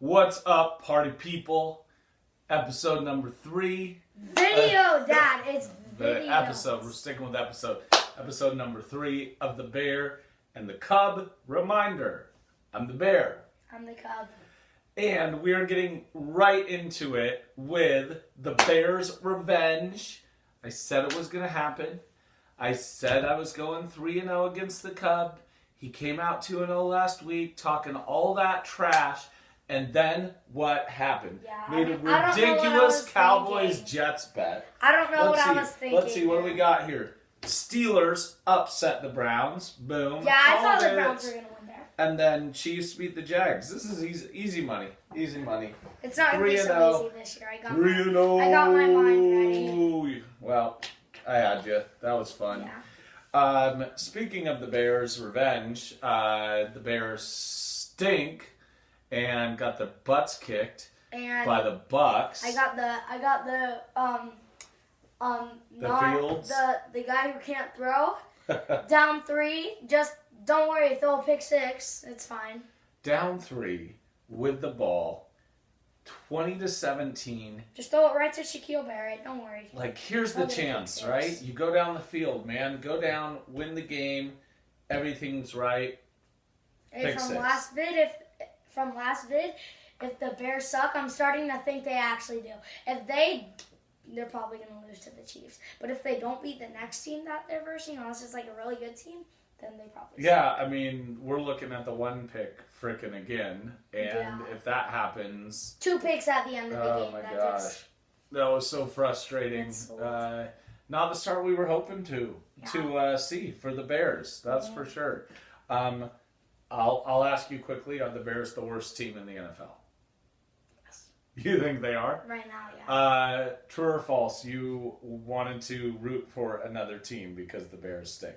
What's up, party people? Episode number 3. Video, Dad. It's video. The episode. We're sticking with episode. Episode number 3 of the Bear and the Cub Reminder. I'm the Bear. I'm the Cub. And we are getting right into it with the Bears' revenge. I said it was going to happen. I said I was going 3-0 against the Cub. He came out 2-0 last week, talking all that trash. And then what happened? Yeah, Made a I don't know what I was Cowboys-Jets bet. I don't know Let's what see. I was thinking. Let's see, what do we got here? Steelers upset the Browns. Boom. Yeah, I thought Called the it. Browns were going to win there. And then Chiefs beat the Jags. This is easy money. Easy money. It's not going to be so 3-0. easy this year. I I got my mind ready. Well, I had you. That was fun. Yeah. Speaking of the Bears' revenge, the Bears stink and got their butts kicked And by the Bucks. I got the Fields? the guy who can't throw down 3. Just don't worry, throw a pick 6. It's fine. Down 3 with the ball, 20-17. Just throw it right to Shaquille Barrett. Don't worry. Like, here's the I'll get a chance, pick 6. right? You go down the field, man. Go down, win the game. Everything's right. Hey, Pick from 6. last vid, if the Bears suck, I'm starting to think they actually do. If they're probably going to lose to the Chiefs. But if they don't beat the next team that they're versing, unless it's like a really good team, then they probably Yeah, I mean, we're looking at the 1 pick frickin' again. And Yeah. if that happens... 2 picks at the end of the Oh game. my that gosh. just- That was so frustrating. That's so Not the start we were hoping to see for the Bears. That's for sure. I'll ask you quickly, are the Bears the worst team in the NFL? Yes. You think they are? Right now, yeah. True or false, you wanted to root for another team because the Bears stink.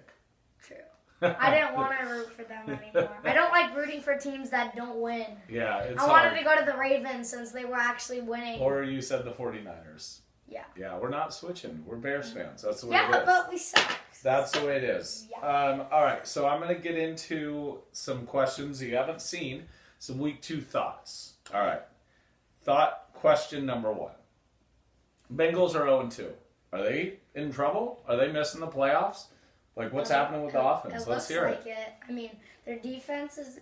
True. I didn't want to root for them anymore. I don't like rooting for teams that don't win. Yeah, it's I hard. wanted to go to the Ravens since they were actually winning. Or you said the 49ers. Yeah. Yeah, we're not switching. We're Bears fans. That's the way Yeah, it is. but we suck. That's the way it is. Yeah. All right, so I'm going to get into some questions you haven't seen, some week 2 thoughts. All right. Question number 1. Bengals are 0-2. Are they in trouble? Are they missing the playoffs? Like, what's happening with the offense? Let's hear it. I mean, their defense is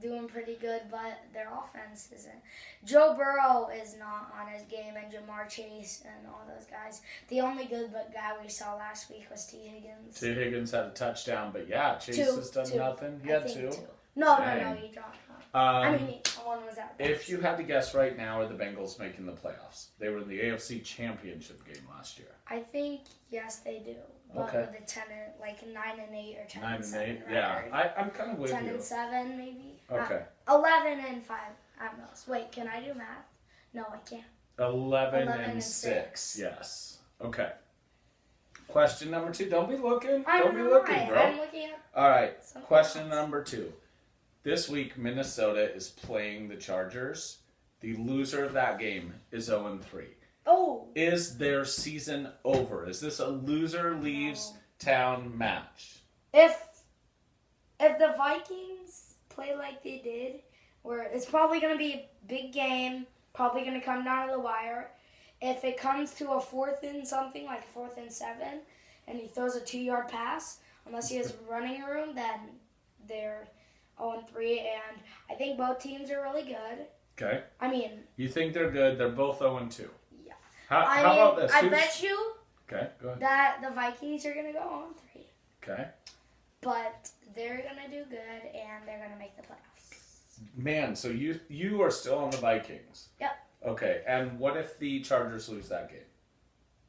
doing pretty good, but their offense isn't. Joe Burrow is not on his game, and Jamar Chase and all those guys. The only good guy we saw last week was T. Higgins. T. Higgins had a touchdown, but yeah, Chase has done nothing. He I had think 2. No, Dang. he dropped one. One was out. If you had to guess right now, are the Bengals making the playoffs? They were in the AFC Championship game last year. I think yes, they do. But Okay. with a 9-8 or 10-7. 9-8, yeah. I'm kind of with you. 10-7 maybe. Okay. 11-5 at most. Wait, can I do math? No, I can't. 11-6. Yes. Okay. Question number 2. Don't be looking. I'm Don't be not. looking, bro. I'm looking at All right. something Question else. number 2. This week, Minnesota is playing the Chargers. The loser of that game is 0-3. Oh. Is their season over? Is this a loser leaves town match? If the Vikings play like they did, where it's probably going to be a big game, probably going to come down to the wire. If it comes to a 4th and something, like 4th and 7, and he throws a 2-yard pass, unless he has running room, then they're 0-3. And I think both teams are really good. Okay. I mean, You think they're good. They're both 0-2. yeah. How I about this? I bet you Okay, go ahead. that the Vikings are going to go 0-3. Okay. But they're going to do good, and they're going to make the playoffs. Man, so you are still on the Vikings. Yep. Okay, and what if the Chargers lose that game?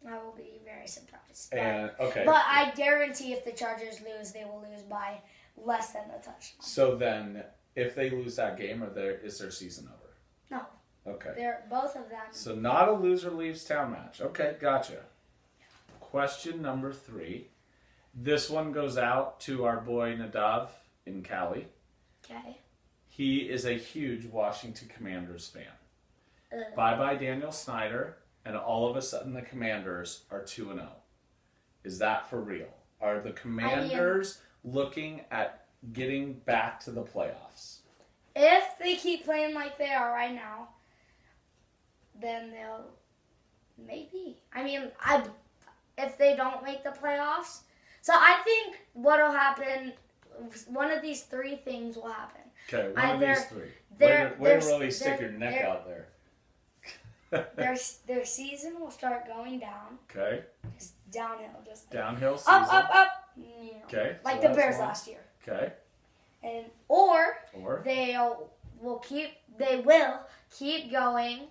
I will be very surprised. And okay. But I guarantee if the Chargers lose, they will lose by less than the touchdown. So then, if they lose that game, is their season over? No. Okay. They're both of them. So not a loser leaves town match. Okay, gotcha. Question number 3. This one goes out to our boy Nadav in Cali. Okay. He is a huge Washington Commanders fan. Bye-bye Daniel Snyder, and all of a sudden the Commanders are 2-0. Is that for real? Are the Commanders looking at getting back to the playoffs? if they keep playing like they are right now, then they'll maybe. I mean, if they don't make the playoffs. So I think what'll happen, one of these three things will happen. Okay, one of these three. They're- Way to they're- really stick your neck they're- out there. Their season will start going down. Okay, Just downhill. Just downhill season. up. You know, Okay, like so the that's Bears one. last year. Okay, And or or they will keep going,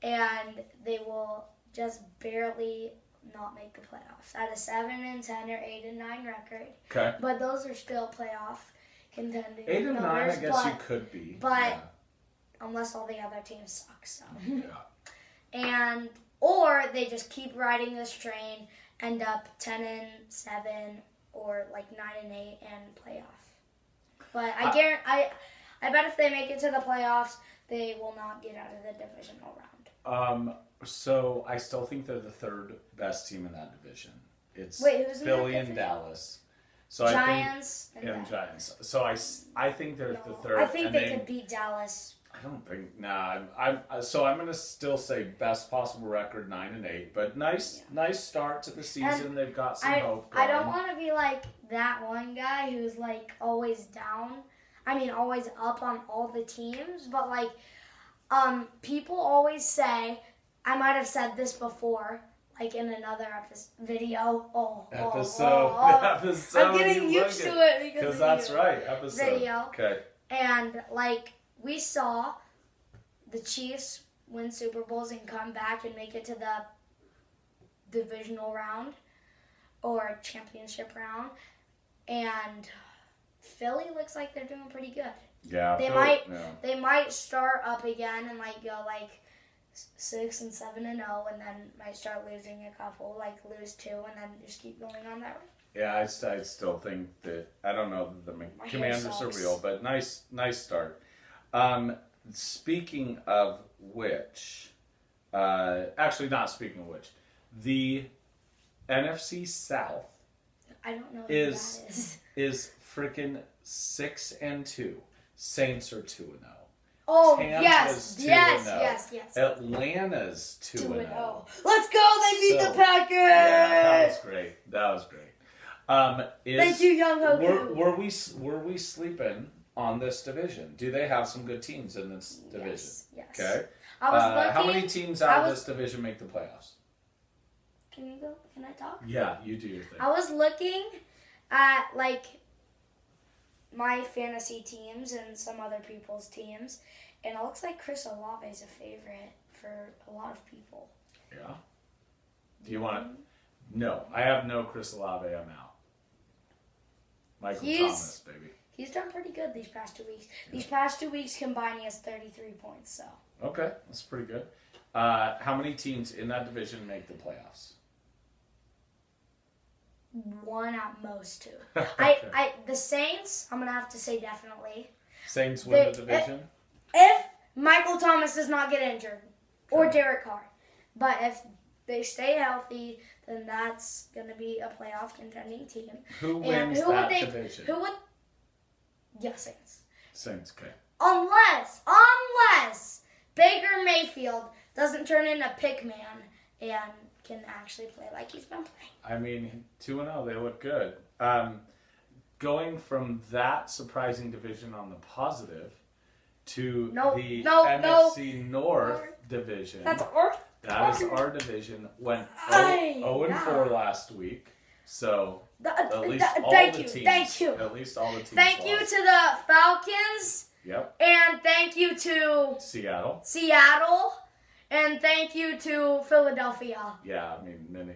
and they will just barely not make the playoffs at a 7-10 or 8-9 record. okay. But those are still playoff contending 8 and 9, I numbers, guess you could be. but- unless all the other teams suck. So yeah. and or they just keep riding this train, end up 10-7 or like 9-8 and playoff. But I bet if they make it to the playoffs, they will not get out of the divisional round. So I still think they're the third best team in that division. It's Wait, who's in that Philly and division? Dallas. So Giants I think, and that. Giants. So I think they're the No, third. I think and they could beat Dallas. I don't think. Nah. I'm gonna still say best possible record 9-8, but nice start to the season. They've got some hope. I don't going. want to be like that one guy who's like always down. I mean, always up on all the teams, but like, people always say. I might have said this before, like in another video. Episode. I'm getting you used look to it because of that's you. right. Episode. Video. Okay. And like we saw the Chiefs win Super Bowls and come back and make it to the divisional round or championship round, and Philly looks like they're doing pretty good. Yeah. They might start up again and like go like 6-7-0, and then might start losing a couple, like lose 2, and then just keep going on that way. Yeah, I still think that I don't know that the My hair Commanders are sucks. real, but nice start. Speaking of which, actually not speaking of which, the NFC South I don't know who Is- that is. is freaking 6-2. Saints are 2-0. Oh Tampa's 2-0. yes. Atlanta's 2-0. 2-0. Let's go! They beat So, the Packers. Yeah, that was great. Thank you, Young Hoku. Were we sleeping on this division? Do they have some good teams in this division? Yes. Okay. I was looking. How many teams out of this division make the playoffs? Can you go? Can I talk? Yeah, you do your thing. I was looking at like my fantasy teams and some other people's teams, and it looks like Chris Olave is a favorite for a lot of people. Yeah. Do you want? No, I have no Chris Olave. I'm out. Michael Thomas, baby. He's done pretty good these past 2 weeks. These past 2 weeks combined, he has 33 points. So Okay, that's pretty good. How many teams in that division make the playoffs? one at most 2. Okay. The Saints, I'm gonna have to say definitely. Saints win the division. If Michael Thomas does not get injured, or Okay. Derek Carr, but if they stay healthy, then that's gonna be a playoff contending team. Who And wins who that would they? division? Who would? Yeah, Saints. Saints. Okay. Unless Baker Mayfield doesn't turn into Pickman and can actually play like he's been playing. I mean, 2-0, they look good. Going from that surprising division on the positive to the NFC North division. That's our. That is our division. Went Aye, 0-4 last week. So at least all Thank the you. teams. Thank you. At least all the teams. Thank you lost. to the Falcons, Yep. and thank you to Seattle. Seattle, and thank you to Philadelphia. Yeah, I mean,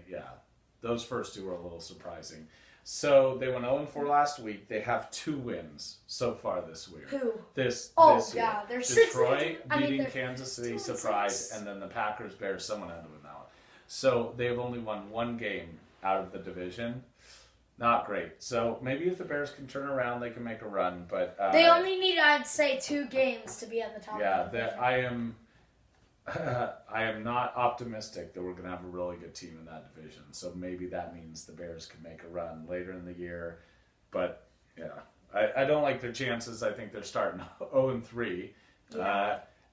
those first two were a little surprising. So they went 0-4 last week. They have 2 wins so far this week. Who? This Yeah, year. they're Detroit 6-2. beating they're Kansas City, 2-6. surprise, and then the Packers, Bears, someone had to win that one. So they've only won 1 game out of the division. Not great. So maybe if the Bears can turn around, they can make a run. But They only need, I'd say, 2 games to be at the top. yeah, of the division. I am not optimistic that we're going to have a really good team in that division. So maybe that means the Bears can make a run later in the year. But yeah, I don't like their chances. I think they're starting 0-3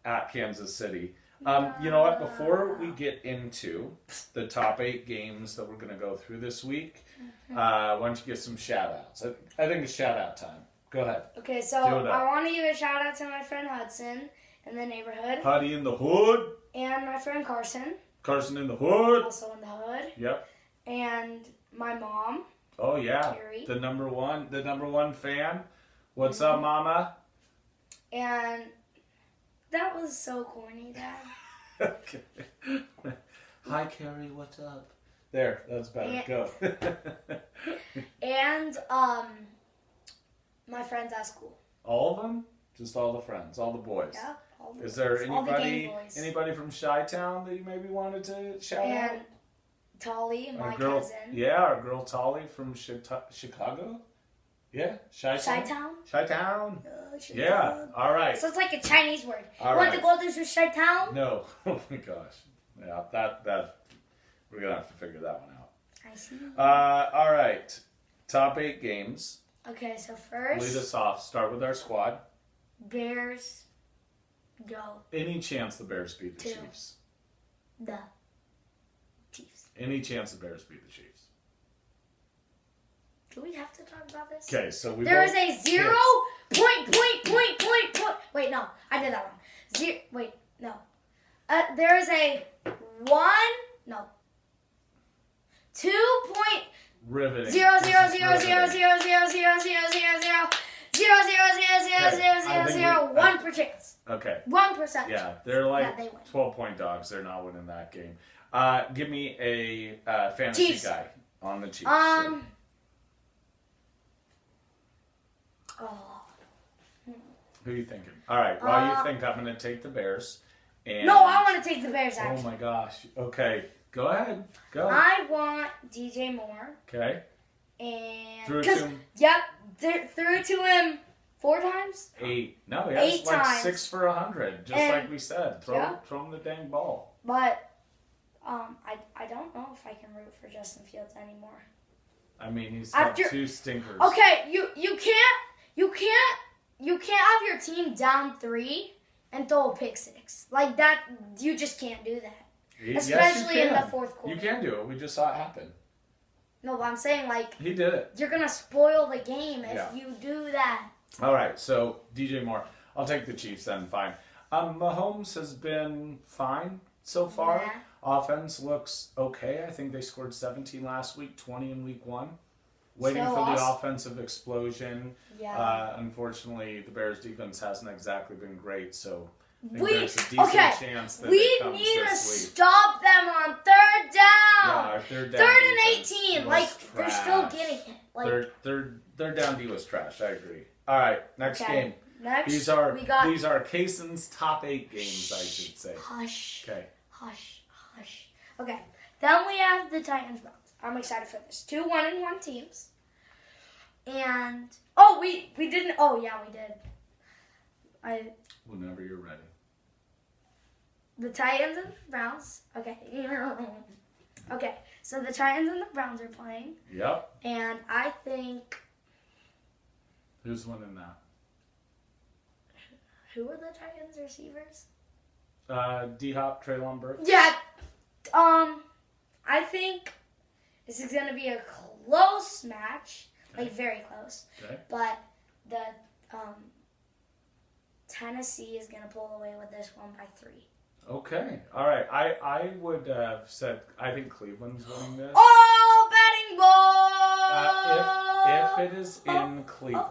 at Kansas City. You know what? Before we get into the top 8 games that we're going to go through this week, why don't you give some shout-outs? I think it's shout-out time. Go ahead. Okay, so Do it up. I want to give a shout out to my friend Hudson in the neighborhood. Huddy in the hood. And my friend Carson, Carson in the hood. also in the hood. Yep. And my mom, Oh yeah. Carrie. The number one fan. What's up, Mama? And that was so corny, Dad. Okay. Hi, Carrie. What's up? There. That's better. And- Go. And my friends at school. All of them? Just all the friends, all the boys. Yeah. All the Is there boys. All the game anybody boys. from Chi-Town that you maybe wanted to shout out? And Tolly, my Our girl, cousin. yeah, our girl Tolly from Chicago. Yeah, Chi-Town. Chi-Town. Chi-Town. Chi-Town. Yeah. All right. So it's like a Chinese word. All Want right. to go to Chi-Town? No. Oh my gosh. Yeah, that we're gonna have to figure that one out. I see. All right. Top 8 games. Okay, so Lead first, us off. Start with our squad. Bears go Any chance the Bears beat the 2. Chiefs? the Chiefs. Any chance the Bears beat the Chiefs? Do we have to talk about this? Okay, so we There both- is a 0 point. Wait, no, I did that wrong. Wait, no. There is a 2.0 riveting. 0 This 0 is 0 0 riveting. 0 0 0 0 0 0 0 0 1 per chance. Okay. 1%. Yeah, they're like Yeah, they win. 12-point dogs. They're not winning that game. Give me a fantasy Chiefs. guy on the Chiefs. Oh. Who are you thinking? All right. While you think, I'm going to take the Bears. And No, I want to take the Bears Oh actually. my gosh. Okay. Go ahead. Go. I want DJ Moore Okay. and Threw it to him. Yep, threw it to him 4 times. 8. No, he has 8 like times. 6 for 100. Just And- like we said. Throw Yeah. him the dang ball. But I don't know if I can root for Justin Fields anymore. I mean, he's After- had 2 stinkers. Okay, you can't have your team down 3 and throw a pick 6 like that. You just can't do that, Yes, you especially in the can. 4th quarter. You can do it. We just saw it happen. No, but I'm saying like He did it. you're gonna spoil the game if Yeah. you do that. All right, so DJ Moore. I'll take the Chiefs then, fine. Mahomes has been fine so far. Yeah. Offense looks okay. I think they scored 17 last week, 20 in week 1. Waiting Still for the awesome. offensive explosion. Yeah. Unfortunately, the Bears defense hasn't exactly been great, so I think We- there's a decent okay, chance that We it comes need to this week. stop them on 3rd down. Yeah, our third down 3rd and defense 18. was Like they're still trash. getting it. Like Their down D was trash. I agree. All right, next Okay. game. next These are we got Kaysen's top 8 games, I should say. hush, Okay. hush, hush. Okay, then we have the Titans Browns. I'm excited for this. 2 1-1 teams. And we didn't. Oh yeah, we did. Whenever you're ready. The Titans and the Browns. Okay. Okay. So the Titans and the Browns are playing, Yep. and I think Who's winning that? who are the Titans receivers? D-Hop, Treylon Burks. Yeah. I think this is gonna be a close match, like very close. Okay. But the Tennessee is gonna pull away with this one by 3. Okay. All right. I would have said I think Cleveland's winning this. Oh, betting ball! If it is in Cleveland.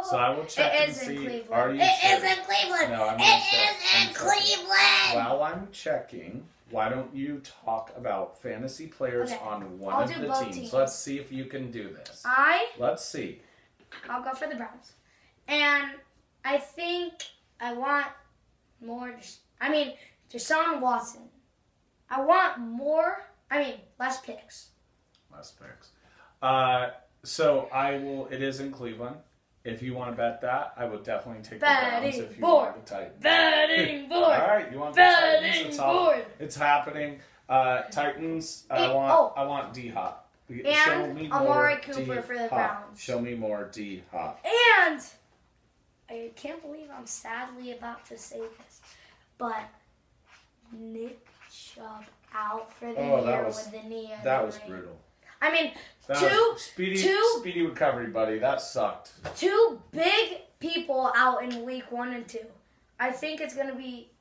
So I will check It and is in see. Cleveland. Are you It sure? is in Cleveland. No, I'm It gonna check. is I'm in checking. Cleveland. While I'm checking, why don't you talk about fantasy players Okay. on one I'll of do the both teams? teams. Let's see if you can do this. Let's see. I'll go for the Browns. And I think I want more. Deshaun Watson. I want more. Less picks. Less picks. So I will. It is in Cleveland. If you want to bet that, I would definitely take the Browns. Betting If you board. want the Titans. Betting board. All right, you want the Titans? Betting It's all. board. It's happening. Titans. I Hey, want. oh. I want D Hop. And Amari Cooper for the Browns. Show me more D-Hop. And I can't believe I'm sadly about to say this, but Nick Chubb out for the year with the knee injury. That was brutal. I mean, speedy recovery, buddy. That sucked. 2 big people out in week 1 and 2. I think it's going to be,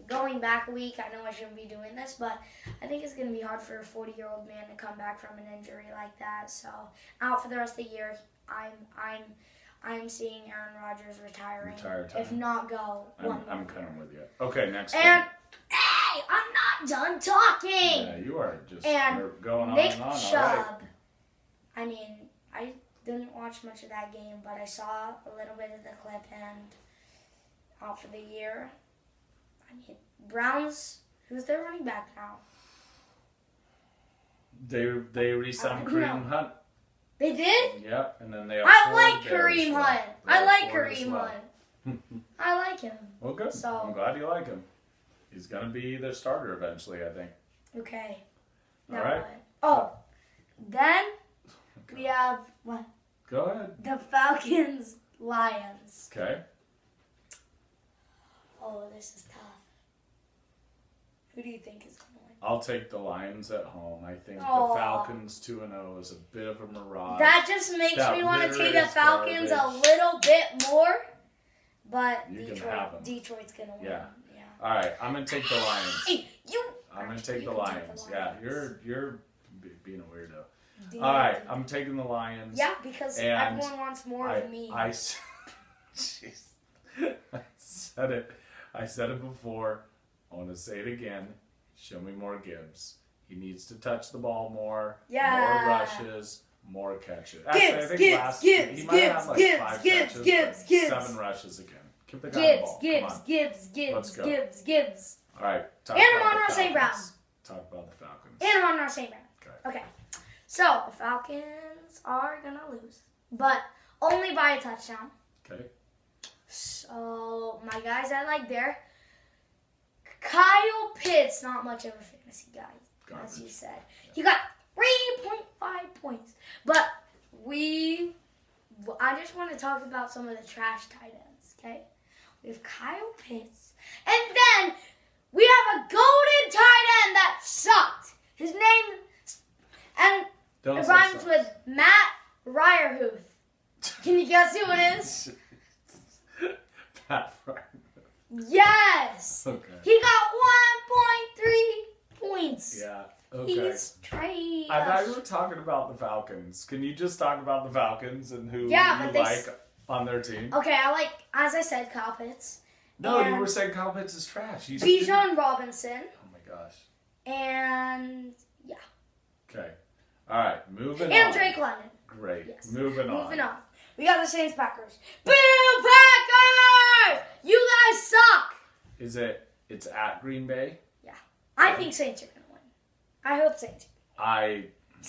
going back a week, I know I shouldn't be doing this, but I think it's going to be hard for a 40-year-old man to come back from an injury like that. So, out for the rest of the year, I'm seeing Aaron Rodgers retiring. Retire time. If not go. I'm kind of with you. Okay, next And, game. hey, I'm not done talking. Yeah, you are just And going on Nick and on. Chubb. I didn't watch much of that game, but I saw a little bit of the clip and out for the year. Browns, who's their running back now? They re-signed Kareem Hunt. They did? Yep, and then they. I like Kareem Hunt. I like Kareem Hunt. I like him. Well, good. So, I'm glad you like him. He's gonna be their starter eventually, I think. Okay. All right. Then we have what? Go ahead. The Falcons, Lions. Okay. Oh, this is tough. Who do you think is going to win? I'll take the Lions at home. I think the Falcons 2-0 is a bit of a mirage. That just makes me want to take the Falcons a little bit more. But Detroit's going to win. Yeah. All right, I'm going to take the Lions. Hey, I'm going to take the Lions. Yeah, you're being a weirdo. All right, I'm taking the Lions. Yeah, because everyone wants more of me. Jeez. I said it before. I want to say it again. Show me more Gibbs. He needs to touch the ball more. Yeah. More rushes. More catches. Actually, I think last year he might have like 5 catches, but 7 rushes again. Give the guy the ball. Gibbs. All right. And Amon-Ra St. Brown. Talk about the Falcons. And Amon-Ra St. Brown. Okay. So, the Falcons are going to lose. But only by a touchdown. Okay. So, my guys I like there. Kyle Pitts, not much of a fantasy guy, as you said. He got 3.5 points. But I just want to talk about some of the trash tight ends, okay? We have Kyle Pitts. And then we have a golden tight end that sucked. His name, and it rhymes with Matt Ryerhuth. Can you guess who it is? Pat Ryerhuth. Yes. Okay. He got 1.3 points. Yeah. Okay. He's trash. I thought you were talking about the Falcons. Can you just talk about the Falcons and who you like on their team? Okay, I like, as I said, Kyle Pitts. No, you were saying Kyle Pitts is trash. Bijan Robinson. Oh my gosh. And yeah. Okay. All right, moving on. And Drake London. Great. Yes. Moving on. We got the Saints Packers. Boo Packers! You guys suck. It's at Green Bay? Yeah. I think Saints are going to win. I hope Saints.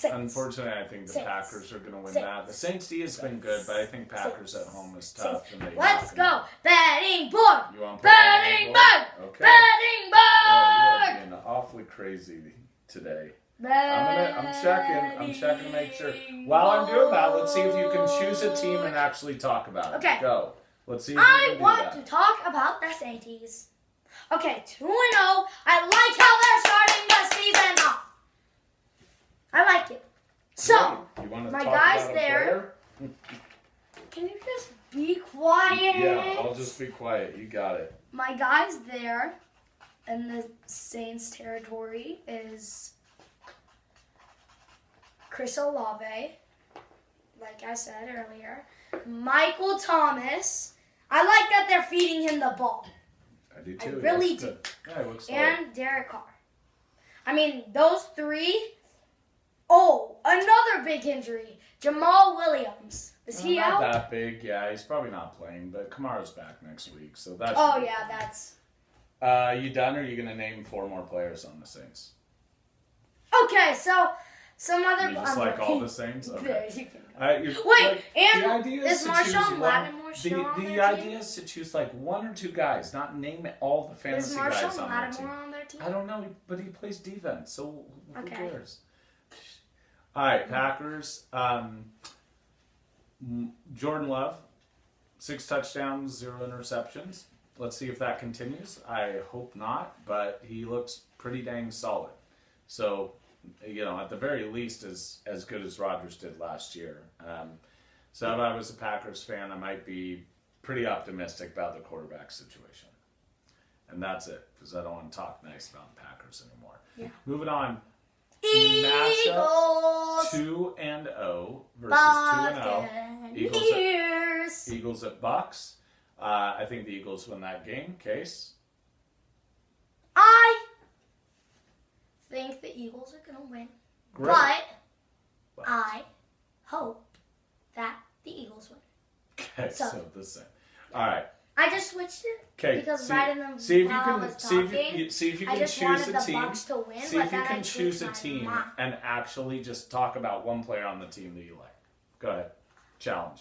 Unfortunately, I think the Packers are going to win that. The Saints D has been good, but I think Packers at home is tough. Let's go. Betting board. You want to betting board? Okay. Betting Well, board. you are being awfully crazy today. I'm checking to make sure. While I'm doing that, let's see if you can choose a team and actually talk about it. Okay. Go. Let's see if you I can do want that. to talk about the Saints. Okay, 2-0. I like how they're starting the season off. I like it. So, you want to my talk guys about there. Can you just be quiet? Yeah, I'll just be quiet. You got it. My guys there in the Saints territory is Chris Olave, like I said earlier. Michael Thomas. I like that they're feeding him the ball. I do too. I really do. Yeah, it looks And Derek Carr. I mean, those three. Oh, another big injury. Jamal Williams. Is he not out? Not that big. Yeah, he's probably not playing, but Kamara's back next week, so that's. Oh yeah, that's. You done? Or are you gonna name 4 more players on the Saints? Okay, so some other. You just like all the Saints? Okay. You can go. Wait, and the idea is Marshawn Lattimore the idea is to choose like 1 or 2 guys, not name all the fantasy guys Marshawn on their team. Lattimore on their team? I don't know, but he plays defense, so who cares? All right, Packers. Jordan Love, 6 touchdowns, 0 interceptions. Let's see if that continues. I hope not, but he looks pretty dang solid. So, at the very least, as good as Rodgers did last year. So if I was a Packers fan, I might be pretty optimistic about the quarterback situation. And that's it, because I don't want to talk nice about the Packers anymore. Yeah. Moving on. Eagles. 2-0 versus 2-0. Eagles at Bucks. I think the Eagles win that game. Case? I think the Eagles are going to win. Great. But I hope that the Eagles win. Okay, so the same. All right. I just switched it because right in the while I was talking, see if you can I just choose wanted a the team. Bucks to win, See but if you then can I choose a changed my team mind. and actually just talk about one player on the team that you like. Go ahead. Challenge.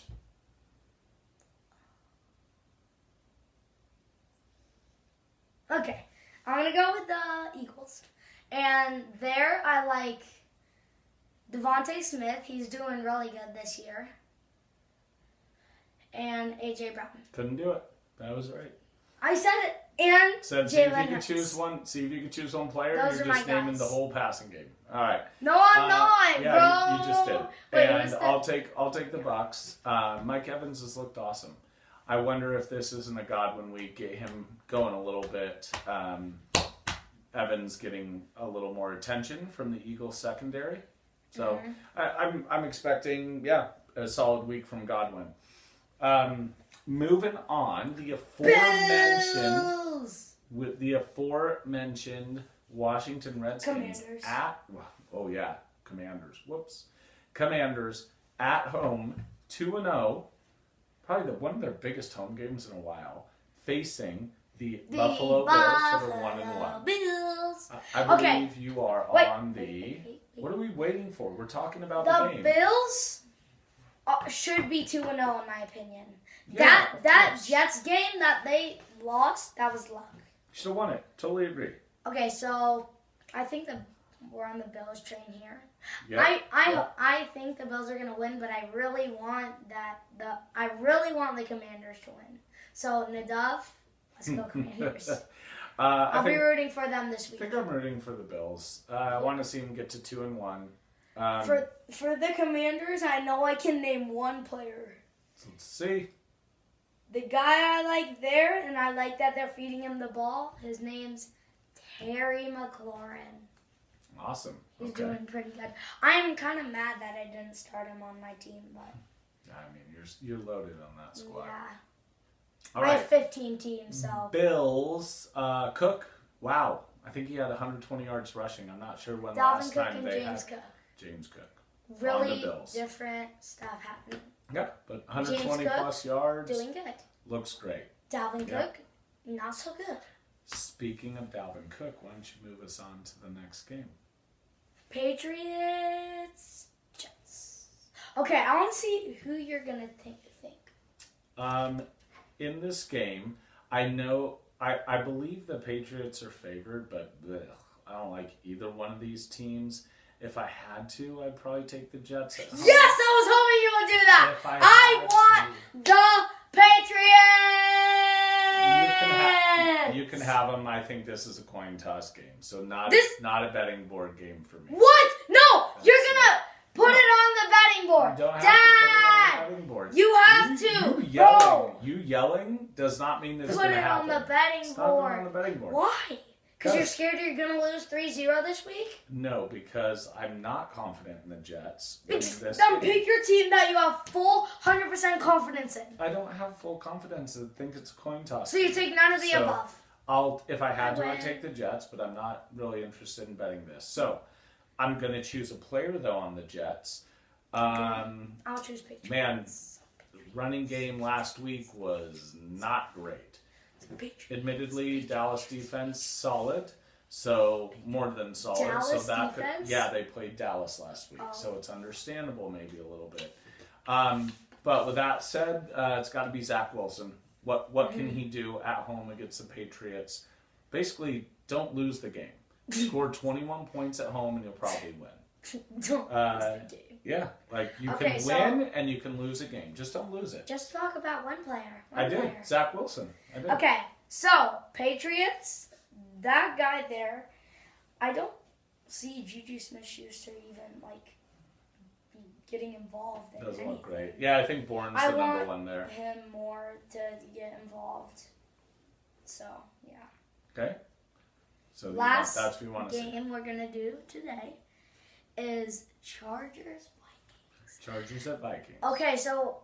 Okay, I'm gonna go with the Eagles, and there I like Devontae Smith. He's doing really good this year, and AJ Brown. Couldn't do it. That was right. I said it, and Said see if you Jalen can Hurts. choose one. See if you can choose one player. Those You're are just my naming guys. the whole passing game. All right. No, I'm not, Yeah, bro. you just did. Wait, And who's the- I'll take the Bucks. Mike Evans has looked awesome. I wonder if this isn't a Godwin week, get him going a little bit. Evans getting a little more attention from the Eagles secondary. So I'm expecting a solid week from Godwin. Moving on, the aforementioned Washington Redskins Commanders. Commanders at home, 2-0, probably one of their biggest home games in a while, facing the Buffalo Bills that are 1-1. Bills. I believe Okay. you are Wait, on the. wait. What are we waiting for? We're talking about the The game. Bills should be 2-0 in my opinion. Yeah, of that course. Jets game that they lost, that was luck. Should have won it. Totally agree. Okay, so I think we're on the Bills train here. Yeah. I think the Bills are gonna win, but I really want the Commanders to win. So Nadav, let's go Commanders. I'll be rooting for them this I week. think I'm rooting for the Bills. I want to see them get to 2-1. For the Commanders, I know I can name one player. Let's see. The guy I like there, and I like that they're feeding him the ball. His name's Terry McLaurin. Awesome. He's Okay. doing pretty good. I'm kind of mad that I didn't start him on my team, but I mean, you're loaded on that squad. yeah. All I right. have 15 teams, so. Bills. Cook. Wow. I think he had 120 yards rushing. I'm not sure when Dalvin last Cook time and they James had Cook. James Cook. Really Bills. different stuff happening. Yeah, but 120 Cook plus yards. Doing good. Looks great. Dalvin Yeah. Cook, not so good. Speaking of Dalvin Cook, why don't you move us on to the next game? Patriots, Jets. Okay, I want to see who you're going to think. In this game, I believe the Patriots are favored, but I don't like either one of these teams. If I had to, I'd probably take the Jets at home. Yes, I was hoping you would do that. If I I had want the Patriots. You can have them. I think this is a coin toss game, so not a betting board game for me. What? No, you're going to put it on the betting board. You don't have Dad, to put it on the betting board. you have to. You yelling does not mean that it's Put going to it happen. on the betting It's not going on board. the betting board. Why? Because you're scared you're going to lose 3-0 this week? No, because I'm not confident in the Jets. winning this Then game. pick your team that you have full 100% confidence in. I don't have full confidence. I think it's a coin toss. So you take none of the So, above. If I had to, I I'd take the Jets, but I'm not really interested in betting this. So I'm going to choose a player, though, on the Jets. I'll choose Patriots. Man, running game last week was not great. Patriots. Admittedly, Dallas defense solid, so more than solid. Dallas so that defense? they played Dallas last week, so it's understandable maybe a little bit. Mm-hmm. But with that said, it's got to be Zach Wilson. What can he do at home against the Patriots? Basically, don't lose the game. Score 21 points at home, and you'll probably win. Don't lose the game. Yeah, like you Okay, can so- win and you can lose a game. Just don't lose it. Just talk about one player. I did. Player. Zach Wilson. I did. Okay, so Patriots, that guy there, I don't see Juju Smith-Schuster even like getting involved in Doesn't anything. look great. Yeah, I think Bourne's I the number want one there. him more to get involved. So yeah. Okay. So Last that's what we want to see. game we're gonna do today is Chargers Vikings. Chargers at Vikings. Okay, so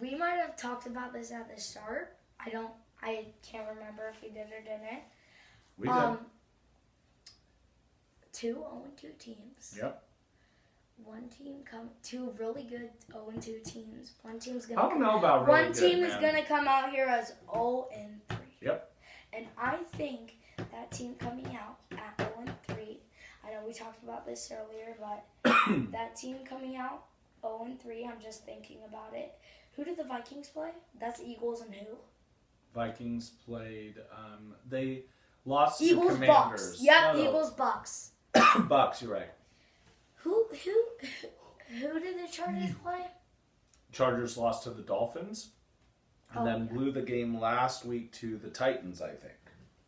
we might have talked about this at the start. I can't remember if we did or didn't. We did. 2 0-2 teams. Yep. Two really good 0-2 teams. One team's I gonna don't know about really one good, team is man. gonna come out here as 0-3. Yep. And I think that team coming out at 0-3. I know we talked about this earlier, but that team coming out 0-3. I'm just thinking about it. Who did the Vikings play? That's Eagles and who? Vikings played. They lost to Eagles the Bucks. Commanders. Yep, No. Eagles Bucks. Bucks. You're right. Who did the Chargers play? Chargers lost to the Dolphins, and then blew the game last week to the Titans. I think.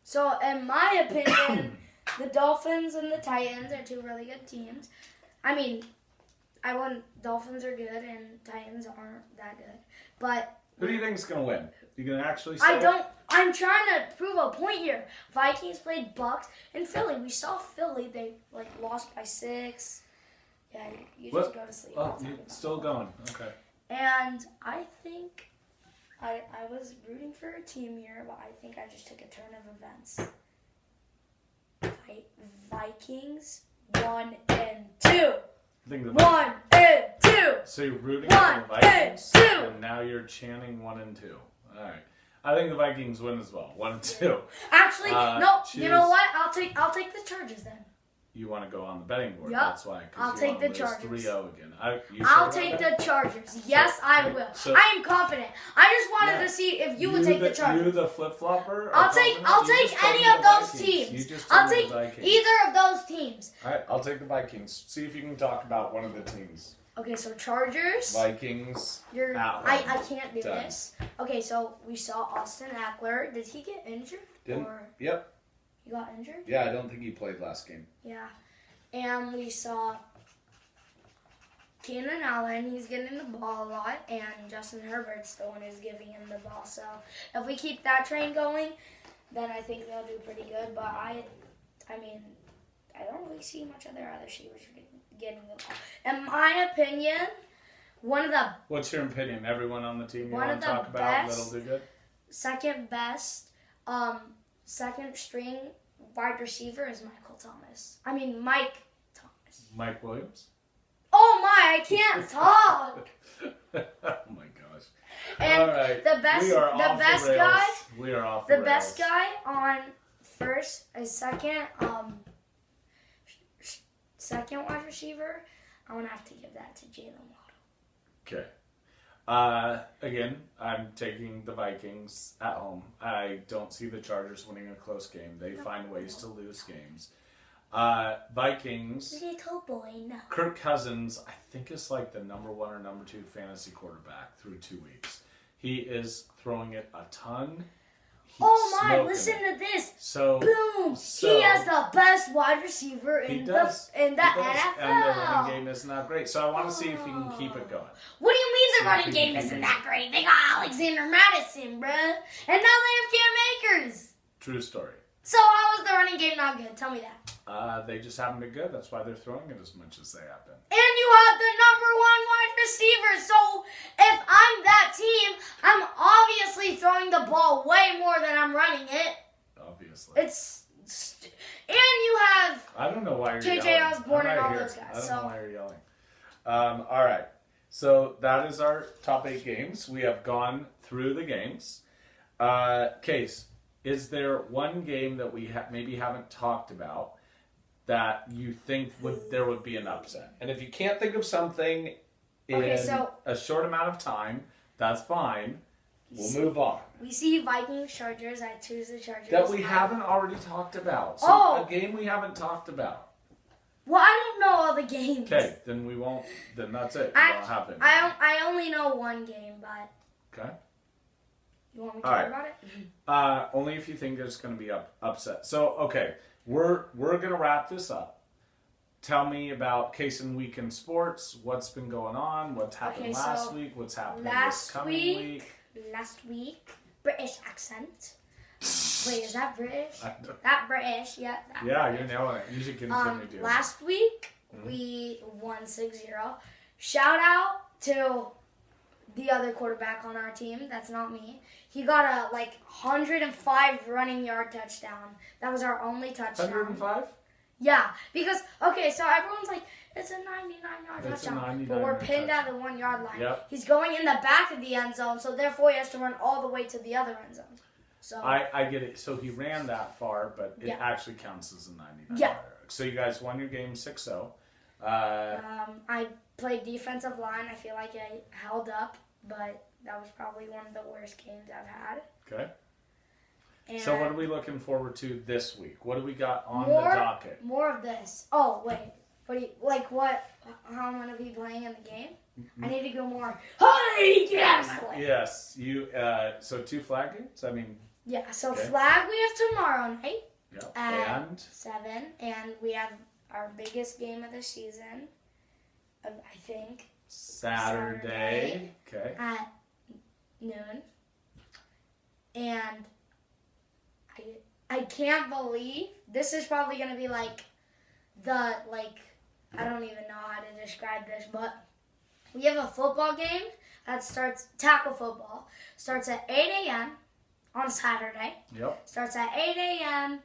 So, in my opinion, the Dolphins and the Titans are two really good teams. I mean, Dolphins are good and Titans aren't that good. But Who do you think is going to win? You going to actually say? I'm trying to prove a point here. Vikings played Bucks and Philly. We saw Philly. They lost by 6. Yeah, you just go to sleep. Oh, you're still going. Okay. And I think I was rooting for a team here, but I think I just took a turn of events. Vikings 1-2. I think the 1-2. So you're rooting One, for the Vikings, two. and now you're chanting 1 and 2. All right. I think the Vikings win as well. 1 and 2. Actually, no. choose- You know what? I'll take the Chargers then. You want to go on the betting board? Yup. That's why. 'Cause I'll you take wanna the lose Chargers. 3-0 again. I'll take the Chargers. Yes, I will. So- I am confident. I just wanted Yeah. to see if you would take the Chargers. You the flip flopper? I'll take any of those teams. I'll take either of those teams. All right, I'll take the Vikings. See if you can talk about one of the teams. Okay, so Chargers. Vikings. You're. At home. I can't do Done. this. Okay, so we saw Austin Eckler. Did he get injured? Didn't. Or Yep. he got injured? Yeah, I don't think he played last game. Yeah. And we saw Keenan Allen. He's getting the ball a lot, and Justin Herbert's the one who's giving him the ball. So if we keep that train going, then I think they'll do pretty good. But I mean, I don't really see much of their other receivers getting the ball. In my opinion, one of the What's your opinion? Everyone on the team you One want of to the talk about best- that'll do good? second best, second string wide receiver is Mike Thomas. Mike Williams? Oh my, I can't talk. Oh my gosh. And All right. the best, we are the off best the rails. guy, We are off the rails. best guy on second wide receiver. I'm gonna have to give that to Jalen Waddle. Okay. Again, I'm taking the Vikings at home. I don't see the Chargers winning a close game. They find ways to lose games. Vikings. Little boy, no. Kirk Cousins, I think, is like the number 1 or number 2 fantasy quarterback through 2 weeks. He is throwing it a ton. He's Oh my, smoking listen it. to this. So Boom! So- He has the best wide receiver he in does. the He does. NFL. And the running game is not great. So I want to see if he can keep it going. What do you mean the So running he game can- isn't that great? They got Alexander Madison, bruh. And now they have Cam Akers. True story. So how is the running game not good? Tell me that. They just haven't been good. That's why they're throwing it as much as they have been. And you have the number 1 wide receiver. So if I'm that team, I'm obviously throwing the ball way more than I'm running it. Obviously. And you have I don't know why you're KJ yelling. Osborne I'm and right all here. those guys, I don't so- know why you're yelling. All right. So that is our top 8 games. We have gone through the games. Case, is there one game that we maybe haven't talked about that you think there would be an upset? And if you can't think of something in Okay, so- a short amount of time, that's fine. We'll move on. we see Vikings Chargers. I choose the Chargers. That we haven't already talked about. So Oh. a game we haven't talked about. Well, I don't know all the games. Okay, then we won't. Then that's it. We don't have it. I only know one game, but. Okay. You want me to All talk right. about it? Only if you think there's going to be upset. So okay, we're going to wrap this up. Tell me about Kaysen Week in sports. What's been going on? What's happened last week? What's happening this coming week? Last week, British accent. Wait, is that British? I don't- That British, yeah. Yeah, you're nailing it. You should continue doing it. Last week, we won 6-0. Shout out to the other quarterback on our team. That's not me. He got a 105 running yard touchdown. That was our only touchdown. 105? Yeah, because, okay, so everyone's like, it's a 99-yard It's a touchdown. 99 But we're yard pinned at touchdown. the 1 yard line. Yep. He's going in the back of the end zone, so therefore he has to run all the way to the other end zone. So I get it. So he ran that far, but it Yeah. actually counts as a 99 Yeah. yarder. So you guys won your game 6-0. I played defensive line. I feel like I held up, but that was probably one of the worst games I've had. Okay. And So what are we looking forward to this week? What do we got on More- the docket? more of this. Oh, wait. What do you, how I'm going to be playing in the game? I need to go more, hey, get out of my way. Yes, you. So 2 flag games. I mean, Yeah, so Okay. flag we have tomorrow night. yeah. And 7, and we have our biggest game of the season, I think, Saturday. Okay. at noon. And I can't believe this is probably going to be I don't even know how to describe this, but we have a football game that starts, tackle football, starts at 8 a.m. on Saturday. Yep. Starts at 8 a.m.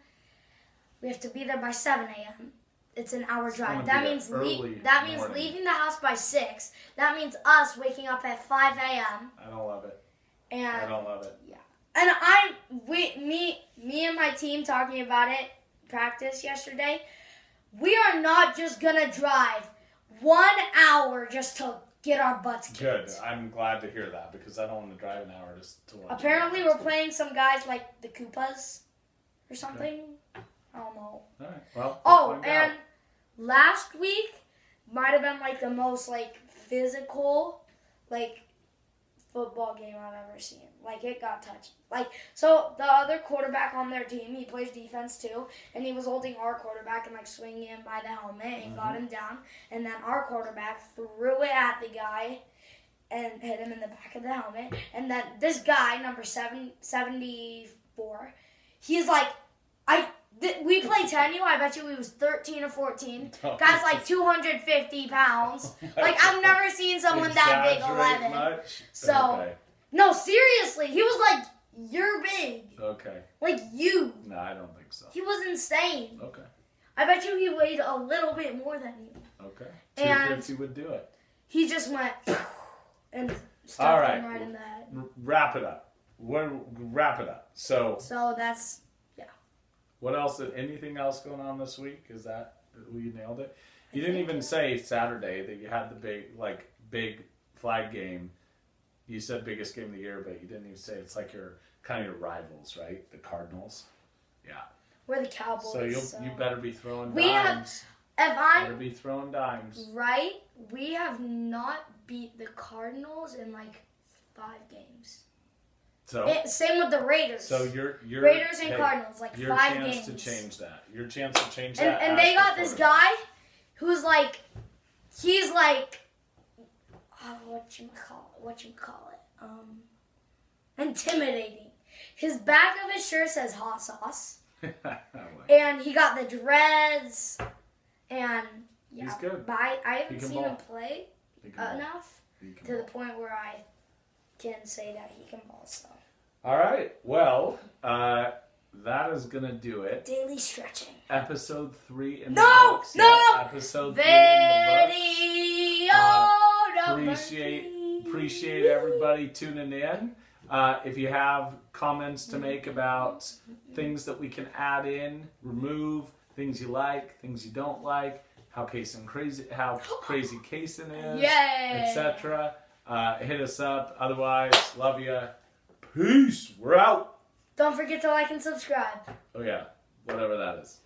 We have to be there by 7 a.m. It's an hour gonna drive. be That an means early morning. leaving the house by 6. That means us waking up at 5 a.m. I don't love it. I And don't love it. and me and my team talking about it practice yesterday. We are not just gonna drive 1 hour just to get our butts Good. kicked. I'm glad to hear that because I don't want to drive an hour just to watch. Apparently, it. we're playing some guys like the Koopas or something. I don't know. All right. Well. Oh, we'll find and out. last week might have been the most physical football game I've ever seen. It got touched. So the other quarterback on their team, he plays defense too, and he was holding our quarterback and swinging him by the helmet and got him down. And then our quarterback threw it at the guy and hit him in the back of the helmet. And then this guy, number 74, he's we play 10U. I bet you he was 13 or 14. Guy's 250 pounds. I've never seen someone that big, Exaggerate 11. Much? So- Okay. No, seriously, he was you're big. Okay. You. No, I don't think so. He was insane. Okay. I bet you he weighed a little bit more than you. Okay. And- 250 would do it. He just went and All stuffed right. him right in the head. Wrap it up. Wrap it up. So, So that's what else? Anything else going on this week? Is that we nailed it? You I didn't think even say Saturday that you had the big flag game. You said biggest game of the year, but you didn't even say it's your kind of your rivals, right? The Cardinals. Yeah. we're the Cowboys. So you better be throwing We have- dimes. If I'm Better be throwing dimes. right, we have not beat the Cardinals in 5 games. So Same with the Raiders. so you're Raiders and hey, Cardinals, your 5 chance games. to change that. Your chance to change that. And as they the got this quarterback. guy who's he's what you call it? Intimidating. His back of his shirt says hot sauce, I like it. and he got the dreads, and yeah. He's good. But I haven't He can seen him ball. play He can ball. enough He can to the ball. point where I can say that he can ball. So All right. Well, that is gonna do it. daily stretching. Episode 3 in No! the books. No! Yeah, episode 3 in the books. Video number Appreciate everybody tuning in. If you have comments to make about things that we can add in, remove, things you like, things you don't like, how crazy Kaysen is, Yay! etc. Hit us up. Otherwise, love you. Peace. We're out. Don't forget to like and subscribe. Oh yeah, whatever that is.